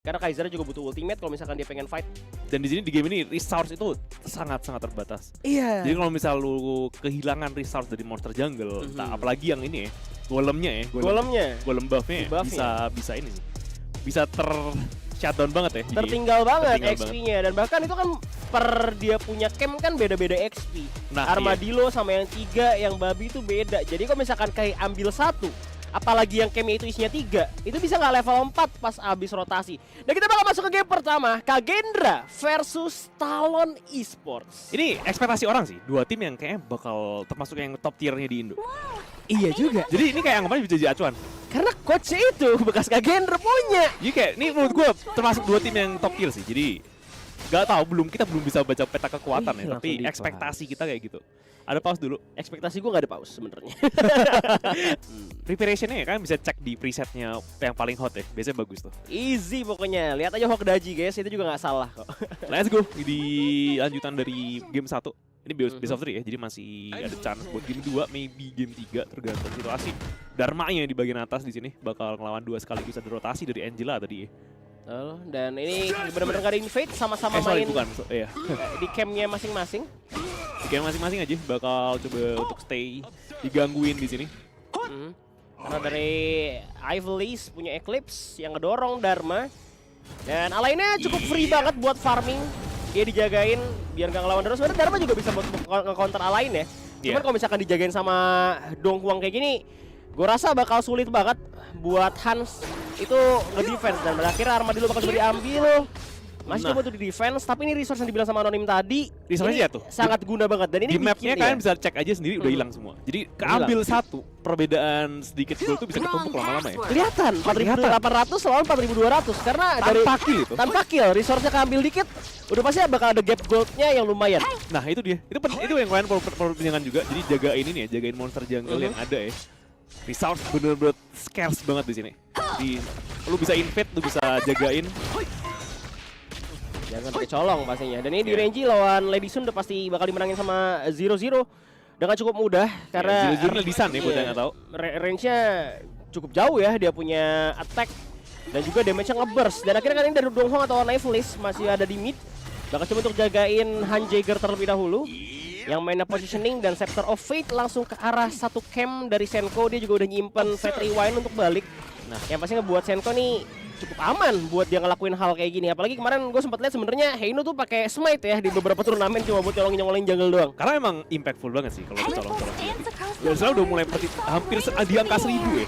Karena Kaiser juga butuh ultimate kalau misalkan dia pengen fight. Dan di sini di game ini resource itu sangat-sangat terbatas. Iya. Jadi kalau misal lu kehilangan resource dari monster jungle, apalagi yang ini ya, golemnya ya, golem buffnya bisa ini nih. Bisa shutdown banget ya. Tertinggal banget XP-nya dan bahkan itu kan per dia punya camp kan beda-beda XP. Nah, Armadillo sama yang 3 yang babi itu beda. Jadi kalau misalkan kayak ambil satu, apalagi yang campnya itu isinya 3, itu bisa nggak level 4 pas abis rotasi. Dan kita bakal masuk ke game pertama, Kagendra versus Talon Esports. Ini ekspektasi orang sih, dua tim yang kayaknya bakal termasuk yang top tiernya di Indo. Iya juga. Jadi ini kayak anggapannya bisa jadi acuan. Karena coachnya itu bekas Kagendra punya. Jadi kayak ini menurut gue termasuk dua tim yang top tier sih. Jadi nggak tahu, kita belum bisa baca peta kekuatan ya, tapi ekspektasi kita kayak gitu. Ada pause dulu. Ekspektasi gue nggak ada pause sebenarnya. Preparationnya kan bisa cek di presetnya yang paling hot ya, biasanya bagus tuh. Easy pokoknya, lihat aja Hokdaji guys, itu juga nggak salah kok. Let's go, di lanjutan dari game 1. Ini best of 3 ya, jadi masih ada chance buat game 2, maybe game 3 tergantung situasi. Dharma-nya di bagian atas di sini bakal ngelawan 2 sekaligus, ada rotasi dari Angela tadi. Dan ini benar-benar nggak ada invade, sama-sama main iya. di campnya masing-masing. Di camp masing-masing aja bakal coba untuk stay digangguin di sini. Karena dari Ivolis punya Eclipse yang ngedorong Dharma. Dan lainnya cukup free banget buat farming. Dia dijagain biar nggak ngelawan terus. Sebenarnya Dharma juga bisa buat nge-counter alain ya. Cuman kalau misalkan dijagain sama Dongkwang kayak gini, gue rasa bakal sulit banget buat Hans itu nge-defense. Dan akhirnya Armadillo bakal coba diambil. Masih coba tuh di defense, tapi ini resource yang dibilang sama Anonim tadi, resource-nya tuh sangat guna banget. Dan ini di mapnya kalian bisa cek aja sendiri, udah hilang semua. Jadi keambil satu, perbedaan sedikit gold tuh bisa ketumpuk lama-lama ya. Kelihatan 4.800 lawan 4.200 karena tanpa kill itu. Tanpa kill, resource-nya keambil dikit, udah pasti bakal ada gap goldnya yang lumayan. Nah itu dia, itu yang kalian perlu perhatikan juga. Jadi jagain ini ya, jagain monster jungle yang ada ya. Resource bener-bener scarce banget di sini. Lu bisa invade, lu bisa jagain. Jangan sampai colong pastinya. Dan ini di Renji lawan Lady Sun udah pasti bakal dimenangin sama 0-0 dengan cukup mudah karena 0-0 Lady Sun ya, buat yang nggak tahu. Range-nya cukup jauh ya, dia punya attack dan juga damage-nya nge-burst. Dan akhirnya kan ini dari Donghong atau Nifelis masih ada di mid. Bakal coba untuk jagain Han Jaeger terlebih dahulu. Yang mainnya positioning dan Scepter of Fate langsung ke arah satu camp dari Senko. Dia juga udah nyimpen Fate Rewind untuk balik. Nah, yang pasti ngebuat Senko nih cukup aman buat dia ngelakuin hal kayak gini. Apalagi kemarin gue sempat lihat sebenarnya Heino tuh pakai smite ya di beberapa turnamen cuma buat nyolong-nyolongin jungle doang. Karena emang impactful banget sih kalau colong-colong. Dan sekarang udah mulai hampir di angka 1000 ya.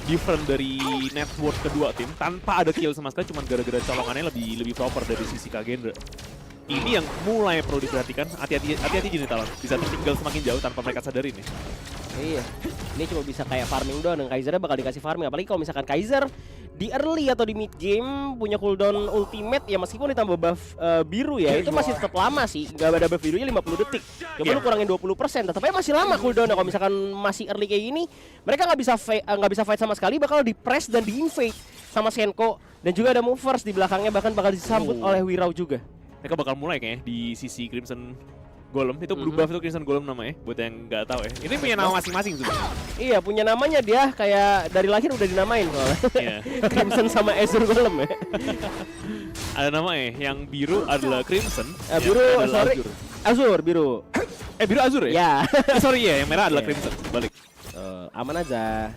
Different dari net worth kedua tim tanpa ada kill sama sekali, cuma gara-gara colongannya lebih proper dari sisi Kagendra. Ini yang mulai perlu diperhatikan. Hati-hati gini Talon, bisa tertinggal semakin jauh tanpa mereka sadarin ya. Iya, ini cuma bisa kayak farming doang dan Kaisernya bakal dikasih farming. Apalagi kalau misalkan Kaiser di early atau di mid game punya cooldown ultimate ya, meskipun ditambah buff biru ya, itu masih tetap lama sih. Nggak ada buff birunya 50 detik. Coba lu kurangin 20%, tetap aja masih lama cooldownnya. Kalau misalkan masih early kayak gini, mereka nggak bisa fight sama sekali, bakal di press dan di invade sama Senko. Dan juga ada movers di belakangnya, bahkan bakal disambut oleh Wirau juga. Mereka bakal mulai kayaknya di sisi Crimson Golem, itu blue buff itu Crimson Golem namanya, buat yang nggak tahu ya. Ini punya nama masing-masing sebenarnya. Iya, punya namanya, dia kayak dari lahir udah dinamain soalnya. Crimson sama Azure Golem ya. Ada namanya, yang biru adalah Crimson, biru sorry, Azure biru. Biru Azure ya? Ya. Sorry ya, yang merah adalah Crimson. Balik. Aman aja.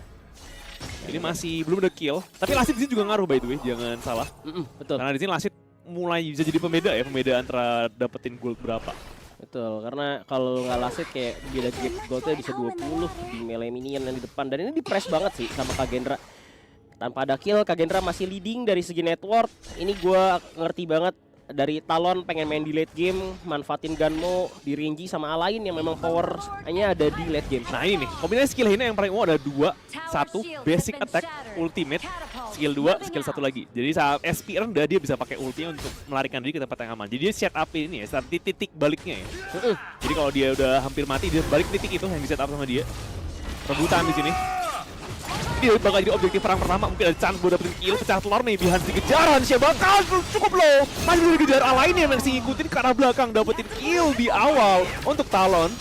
Ini masih belum ada kill, tapi Lassit di sini juga ngaruh by the way, jangan salah. Betul. Karena di sini Lassit mulai bisa jadi pembeda ya, pembeda antara dapetin gold berapa. Betul, karena kalau nggak Lassit kayak beda gap goldnya bisa 20 di melee minion yang di depan. Dan ini di press banget sih sama Kagendra. Tanpa ada kill, Kagendra masih leading dari segi network. Ini gue ngerti banget dari Talon pengen main di late game, manfaatin Gunmo di Renji sama Alain yang memang powernya ada di late game. Nah ini nih, kombinasi skill ini yang paling ada 2, 1 basic attack, ultimate, skill 2, skill 1 lagi. Jadi saat SP rendah dia bisa pakai ultinya untuk melarikan diri ke tempat yang aman. Jadi dia set up ini ya, saat titik baliknya ya. Jadi kalau dia udah hampir mati, dia balik titik itu yang di set up sama dia. Rebutan di sini. Dia bakal jadi objektif perang pertama, mungkin ada chance buat dapetin kill, pecah telur maybe Hans dikejar, Hansnya bakal cukup low. Masih dikejar lainnya yang masih ngikutin ke arah belakang, dapetin kill di awal untuk Talon.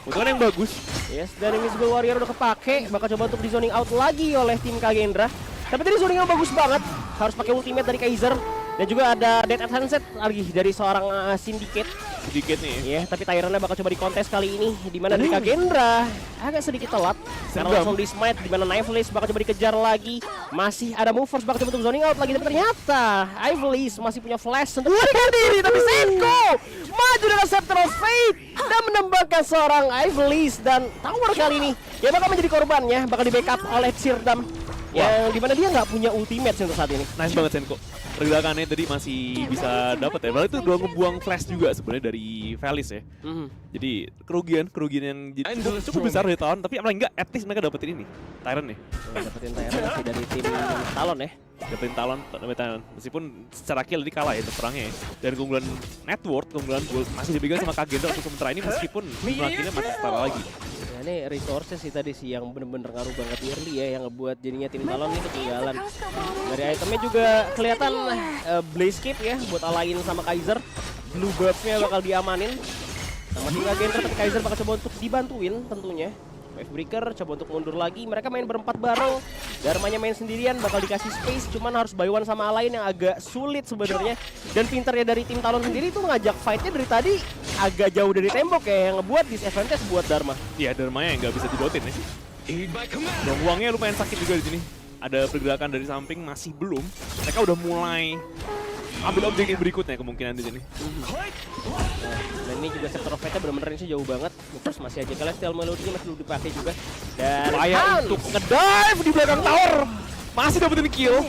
Untungan yang bagus. Yes, dan Invisible Warrior udah kepake, bakal coba untuk di zoning out lagi oleh tim Kagendra. Tapi tadi zoningnya bagus banget. harus pakai ultimate dari Kaiser. Dan juga ada Dead at Sunset lagi dari seorang Syndicate. Sedikit nih. Ya, tapi Tyrant-nya bakal coba dikontes kali ini. Di mana dari Kagendra agak sedikit telat. Karena langsung di smite, di mana Knifeless bakal coba dikejar lagi. Masih ada movers bakal coba untuk zoning out lagi. Tapi ternyata Knifeless masih punya flash untuk melarikan diri. Tapi Senko maju dengan Scepter of Fate dan menembakkan seorang Knifeless. Dan tower kali ini ya bakal menjadi korbannya. Bakal di backup oleh Sirdam. Yang dimana dia nggak punya ultimate untuk saat ini. Nice banget Senko. Pergerakannya tadi masih bisa dapat ya. Padahal itu udah ngebuang flash juga sebenarnya dari Felis ya. Jadi kerugian yang cukup besar dari Talon, tapi paling enggak at least mereka dapetin ini. Tyrant nih. Dapetin Tyrant masih dari tim Talon ya. Dapetin Talon. Meskipun secara kill tadi kalah ya perangnya ya. Dan keunggulan network, keunggulan gold masih dipegang sama Kagendra untuk sementara ini meskipun jumlah killnya masih setara lagi. Ya, ini resources sih tadi sih yang bener-bener ngaruh banget di early ya, yang ngebuat jadinya tim Talon ini ketinggalan. Dari itemnya juga kelihatan Blaze Cape ya buat alain sama Kaiser. Blue buff-nya bakal diamanin. Sama tim Kagendra, tapi Kaiser bakal coba untuk dibantuin tentunya. Wavebreaker coba untuk mundur lagi. Mereka main berempat bareng. Dharmanya main sendirian, bakal dikasih space. Cuman harus buy one sama alain yang agak sulit sebenarnya. Dan pinternya dari tim Talon sendiri itu ngajak fightnya dari tadi agak jauh dari tembok ya, yang ngebuat disadvantage buat Dharma. Iya, Dharmanya yang nggak bisa didotin ya. Dan uangnya lumayan sakit juga di sini. Ada pergerakan dari samping masih belum. Mereka udah mulai ambil objektif berikutnya kemungkinan di sini. Dan ini juga sektor of fate-nya bener-bener range-nya jauh banget. Terus masih aja kalian style melodinya masih belum dipakai juga. Dan Upaya untuk ngedive di belakang tower. Masih dapetin kill.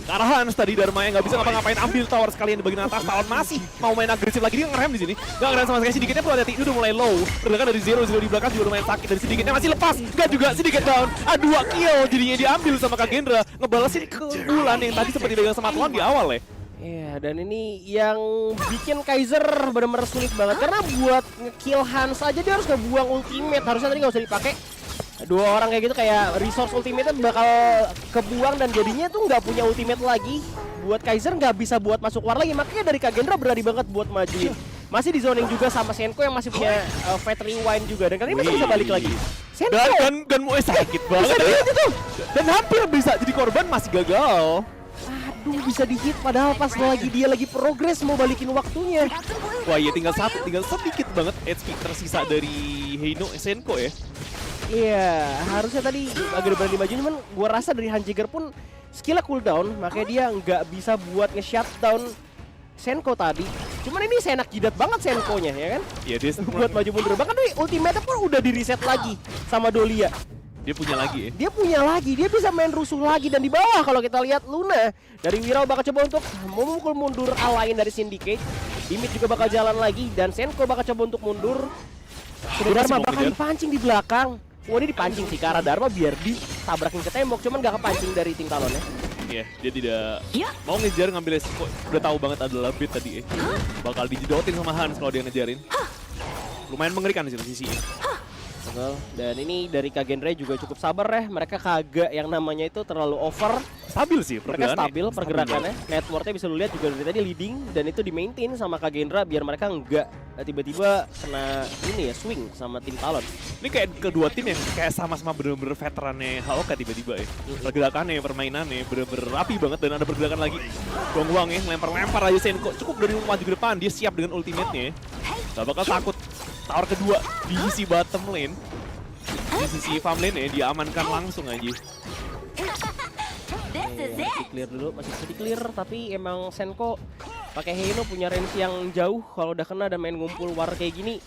Ke arah Hans tadi Dharmanya nggak bisa ngapa-ngapain, ambil tower sekalian di bagian atas. Talon masih mau main agresif lagi, dia ngerem di sini. Nggak ngerem sama sekali, sedikitnya perlu hati-hati, udah mulai low. Pergerakan dari Zero di belakang juga lumayan sakit, dari sedikitnya masih lepas. Nggak juga, sedikit down. 2 kill jadinya diambil sama Kagendra. Ngebalesin keunggulan yang tadi seperti dipegang sama Talon di awal ya. Iya, dan ini yang bikin Kaiser bener-bener sulit banget. Karena buat nge-kill Hans aja dia harus ngebuang ultimate. Harusnya tadi nggak usah dipakai. 2 orang kayak gitu kayak resource ultimate bakal kebuang dan jadinya tuh nggak punya ultimate lagi. Buat Kaiser nggak bisa buat masuk war lagi. Makanya dari Kagendra berani banget buat majuin. Masih di zoning juga sama Senko yang masih punya Fate Rewind juga. Dan kali ini masih bisa balik lagi. Senko! Dan mau sakit banget ya. Dan hampir bisa jadi korban, masih gagal. Aduh, bisa di-hit padahal pas dia lagi progres mau balikin waktunya. Wah iya, tinggal sedikit banget HP tersisa dari Heino Senko ya. Iya, harusnya tadi agak berani maju, cuman gua rasa dari Hanjiger pun skillnya cooldown, makanya dia nggak bisa buat nge-shutdown Senko tadi. Cuman ini seenak jidat banget Senko-nya, ya kan? Iya, dia buat maju mundur. Bahkan nih ultimate-nya pun udah di-reset lagi sama Dolia. Dia punya lagi ya? Dia punya lagi, dia bisa main rusuh lagi. Dan di bawah kalau kita lihat Luna dari Wirau bakal coba untuk memukul mundur alain dari Syndicate. Dimit juga bakal jalan lagi dan Senko bakal coba untuk mundur. Dharma bakal dipancing di belakang. Wah, ini dipancing sih ke arah Dharma biar ditabrakin ke tembok, cuman gak kepancing dari tim Talon ya. Iya, dia tidak mau ngejar, ngambil resiko. Udah tahu banget adalah bait tadi ya. Bakal dijedotin sama Hans kalau dia ngejarin. Lumayan mengerikan di sini sisinya. Betul. Dan ini dari Kagendra juga cukup sabar ya. Mereka kagak yang namanya itu terlalu over. Stabil sih mereka stabil pergerakannya. Networknya bisa lu lihat juga dari tadi leading dan itu di maintain sama Kagendra biar mereka enggak tiba-tiba kena ini ya swing sama tim Talon. Ini kayak kedua tim yang kayak sama-sama bener-bener veterannya Haoka tiba-tiba ya. Pergerakannya, permainannya bener-bener rapi banget dan ada pergerakan lagi. Buang-buang ya, lempar-lempar aja Senko. Cukup dari maju ke depan, dia siap dengan ultimate-nya. Gak bakal takut. Tower kedua di sisi bottom lane, di sisi farm lane ya, diamankan langsung aja. Masih clear dulu, masih bisa di clear, tapi emang Senko pakai Heino punya range yang jauh. Kalau udah kena dan main ngumpul war kayak gini,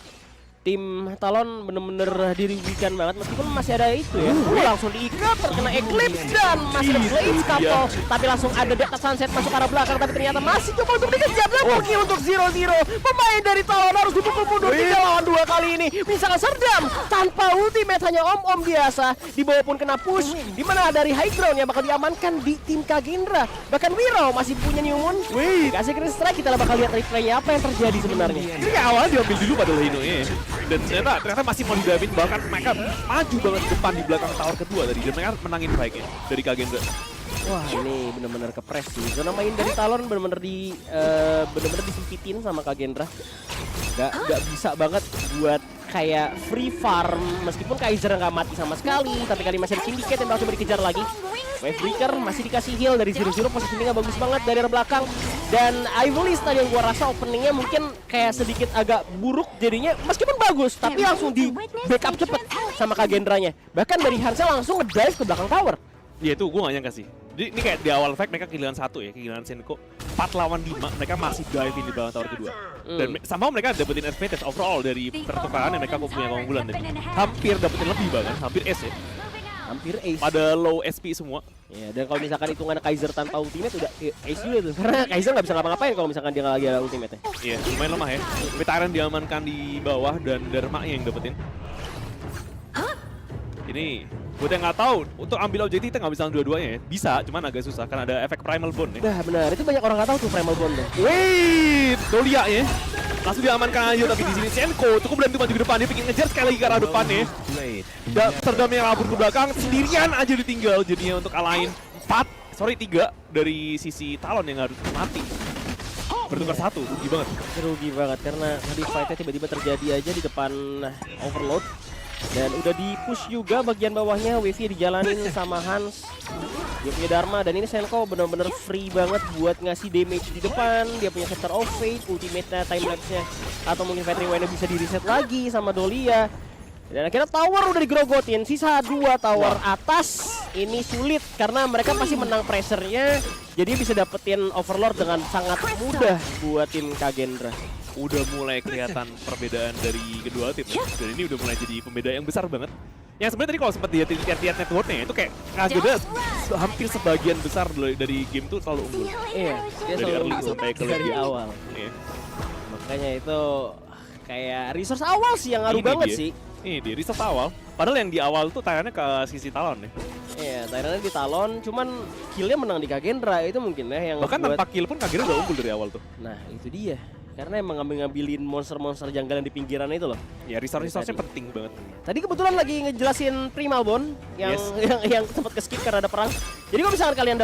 tim Talon bener-bener dirugikan banget meskipun masih ada itu ya. Langsung diikat, terkena Eclipse dan masih ada Blade Couple. Tapi langsung ada Dead at Sunset masuk ke arah belakang, tapi ternyata masih coba untuk dikejar dan pergi untuk 0-0. Pemain dari Talon harus dipukul mundur 3 lawan 2 kali ini. Misalkan Serdam tanpa ultimate, hanya om-om biasa. Di bawah pun kena push, dimana dari high ground yang bakal diamankan di tim Kagendra. Bahkan Wirau masih punya New Moon. Kasih Green Strike, kita bakal lihat replaynya apa yang terjadi sebenarnya. Ini kayak awalnya diambil dulu pada Heino ya. Dan ternyata masih mau didamin, bahkan mereka maju banget depan di belakang tower kedua tadi dan mereka menangin fight-nya dari Kagendra. Wah, ini bener-bener kepres sih. Zona main dari Talon bener-bener disempitin sama Kagendra. Gak bisa banget buat kayak free farm meskipun Kaiser nggak mati sama sekali, tapi kali masih ada Syndicate yang bakal coba dikejar lagi. Wave Breaker masih dikasih heal dari Zero Zero, positioningnya bagus banget dari arah belakang. Dan Ivalice tadi yang gua rasa openingnya mungkin kayak sedikit agak buruk jadinya, meskipun bagus tapi langsung di backup cepet sama Kagendranya. Bahkan dari Hansel langsung nge-dive ke belakang tower. Ya itu gue gak nyangka sih. Jadi ini kayak di awal fight mereka kehilangan 1 ya, kehilangan Senko 4 lawan 5, mereka masih dive di belakang tower kedua. Dan somehow mereka dapetin advantage overall dari pertukaran yang mereka punya keunggulan tadi. Hampir dapetin lebih bahkan, hampir ace ya. Hampir ace. Pada low SP semua. Ya, dan kalau misalkan hitungan Kaiser tanpa ultimate udah ace juga tuh. Karena Kaiser nggak bisa ngapa-ngapain kalau misalkan dia nggak lagi ada ultimate-nya. Iya, lumayan lemah ya. Tapi Tyrant diamankan di bawah dan Dharma yang dapetin. Ini buat yang nggak tahu, untuk ambil objektif kita nggak bisa dua-duanya ya. Bisa, cuman agak susah karena ada efek Primal Bond ya. Nah benar, itu banyak orang nggak tahu tuh Primal Bond tuh. Wait, Dolia ya. Langsung diamankan aja, tapi di sini Senko cukup bantu maju ke depan, dia pengen ngejar sekali lagi ke arah depan ya. Dan Amsterdam yang kabur ke belakang, sendirian aja ditinggal jadinya untuk alain 3 dari sisi Talon yang harus mati. Bertukar 1, rugi banget. Rugi banget karena tadi fight-nya tiba-tiba terjadi aja di depan Overload. Dan udah di-push juga bagian bawahnya, Wavy dijalanin sama Hans. Dia punya Dharma dan ini Senko bener-bener free banget buat ngasih damage di depan. Dia punya Scepter of Fate, ultimate-nya, timelapse-nya. Atau mungkin Fate Rewind-nya bisa di-reset lagi sama Dolia. Dan akhirnya tower udah digrogotin, sisa 2 tower atas. Ini sulit karena mereka pasti menang pressure-nya. Jadi bisa dapetin Overlord dengan sangat mudah buat tim Kagendra. Udah mulai kelihatan perbedaan dari kedua tim ya. Dan ini udah mulai jadi pembeda yang besar banget. Yang sebenarnya tadi kalau sempat lihat networknya itu kayak Kagendra hampir sebagian besar dari game tuh selalu unggul. Iya, dia dari selalu early unggul sampai ke dari late. awal. Iya. Makanya itu kayak resource awal sih yang ngaruh Ini banget dia. sih. Ini di reset awal. Padahal yang di awal tuh tayangannya ke sisi Talon ya. Iya, Tyrantnya di Talon, cuman killnya menang di Kagendra itu mungkin ya yang Bahkan buat... tanpa kill pun Kagendra udah unggul dari awal tuh. Nah itu dia, karena emang ngambil-ngambilin monster-monster janggalan di pinggiran itu loh. Ya resource-nya penting banget. Tadi kebetulan lagi ngejelasin Primal Bond yang yang sempat ke-skip karena ada perang. Jadi kalau misalkan kalian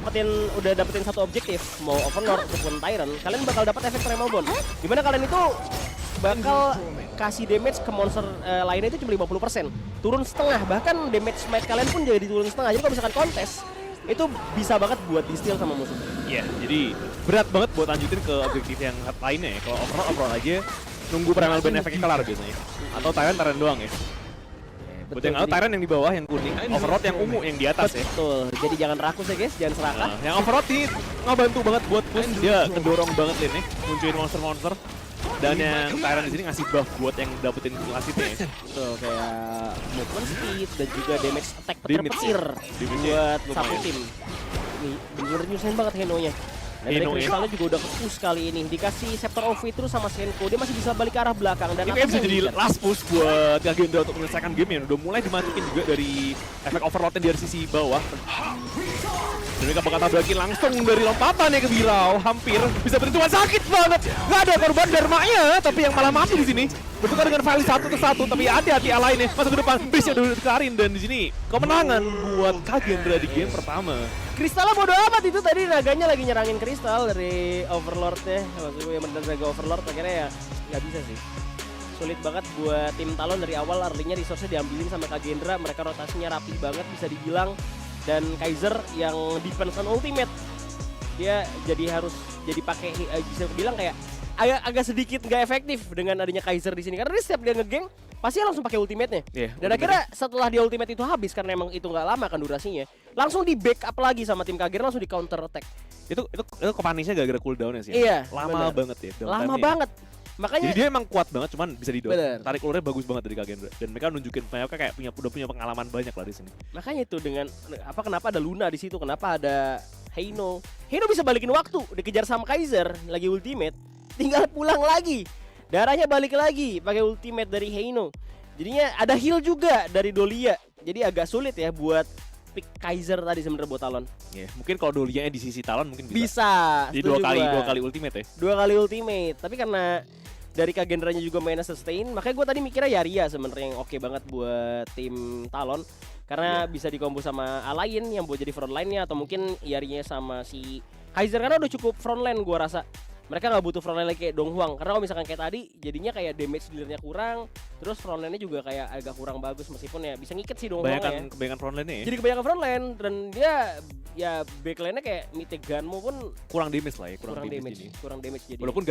udah dapetin satu objektif, mau Overlord ataupun Tyrant, kalian bakal dapat efek Primal Bond. Dimana kalian itu bakal kasih damage ke monster lainnya itu cuma 50%. Turun setengah, bahkan damage smite kalian pun jadi turun setengah. Jadi kalau misalkan kontes, itu bisa banget buat di-steal sama musuh. Iya, jadi berat banget buat lanjutin ke objektif yang lainnya ya. Kalau overall aja nunggu Primal Band efeknya kelar biasanya. Atau Tyrant doang ya. Buat yang Tyrant yang di bawah yang kuning, Overlord yang ungu yang di atas ya. Betul, jadi jangan rakus ya guys, jangan serakah. Nah, yang Overlord ini ngebantu banget buat push, dia kedorong banget lane-nya, munculin monster-monster. Dan yang Tyrant di sini ngasih buff buat yang dapetin klasitnya ya. Tuh kayak movement speed dan juga damage attack Damage petir-petir ya. buat satu tim. Ini bener nyusahin banget Heno-nya. Dan dari Heno, kristalnya juga udah ke-push kali ini. Dikasih Scepter of Fate terus sama Senko, dia masih bisa balik ke arah belakang. Dan Ini kayak bisa jadi last push buat Kagendra untuk menyelesaikan game yang udah mulai dimasukin juga dari efek overload dari sisi bawah. Dan mereka bakal tabrakin langsung dari lompatan ya ke Birau, hampir bisa berhentuan sakit banget. Gak ada korban Dharma-nya, tapi yang malah mati di sini. Bertukar dengan Vali 1-1, tapi hati-hati alainnya masuk ke depan. Base-nya udah dikelarin dan di sini kemenangan buat Kagendra di game pertama. Kristalnya bodo amat itu tadi, naganya lagi nyerangin kristal dari Overlord-nya. Maksudnya yang bener naga Overlord akhirnya ya nggak bisa sih. Sulit banget buat tim Talon dari awal, early-nya resource-nya diambilin sama Kagendra. Mereka rotasinya rapi banget bisa dibilang. Dan Kaiser yang defense on ultimate, dia jadi harus jadi pakai bisa bilang kayak agak sedikit nggak efektif dengan adanya Kaiser di sini karena dia setiap dia ngegeng pasti langsung pakai ultimate-nya. Dan akhirnya setelah dia ultimate itu habis karena emang itu nggak lama kan durasinya, langsung di backup lagi sama tim Kagendra, langsung di counter attack. Itu kepanisnya gara-gara cooldown-nya sih. Iya, lama bener. banget ya. Lama banget. Makanya jadi dia emang kuat banget, cuman bisa di-dodge. Bener. Tarik ulurnya bagus banget dari Kagendra. Dan mereka nunjukin mereka kayak udah punya pengalaman banyak lah di sini. makanya itu dengan kenapa ada Luna di situ, kenapa ada Heno. Heno bisa balikin waktu, dikejar sama Kaiser lagi ultimate, tinggal pulang lagi. Darahnya balik lagi pakai ultimate dari Heno. Jadinya ada heal juga dari Dolia. Jadi agak sulit ya buat pick Kaiser tadi sebenarnya buat Talon. Mungkin kalau Dolia di sisi Talon mungkin bisa. Bisa. Jadi dua kali ultimate ya. 2 kali ultimate. Tapi karena dari Kagendranya juga mainnya sustain, makanya gue tadi mikirnya Yaria sebenarnya yang oke banget buat tim Talon. Karena bisa dikombo sama Alain yang buat jadi frontline-nya, atau mungkin Yarinya sama si Kaiser karena udah cukup frontline gue rasa. mereka nggak butuh frontline kayak Donghwang, karena kalau misalkan kayak tadi jadinya kayak damage dealernya kurang, terus frontline-nya juga kayak agak kurang bagus meskipun ya bisa ngiket sih Donghwang ya. Kebanyakan frontline-nya ya. Jadi kebanyakan frontline dan dia ya backline-nya kayak Mite Ganmo pun Kurang damage lah ya, kurang damage jadi. Walaupun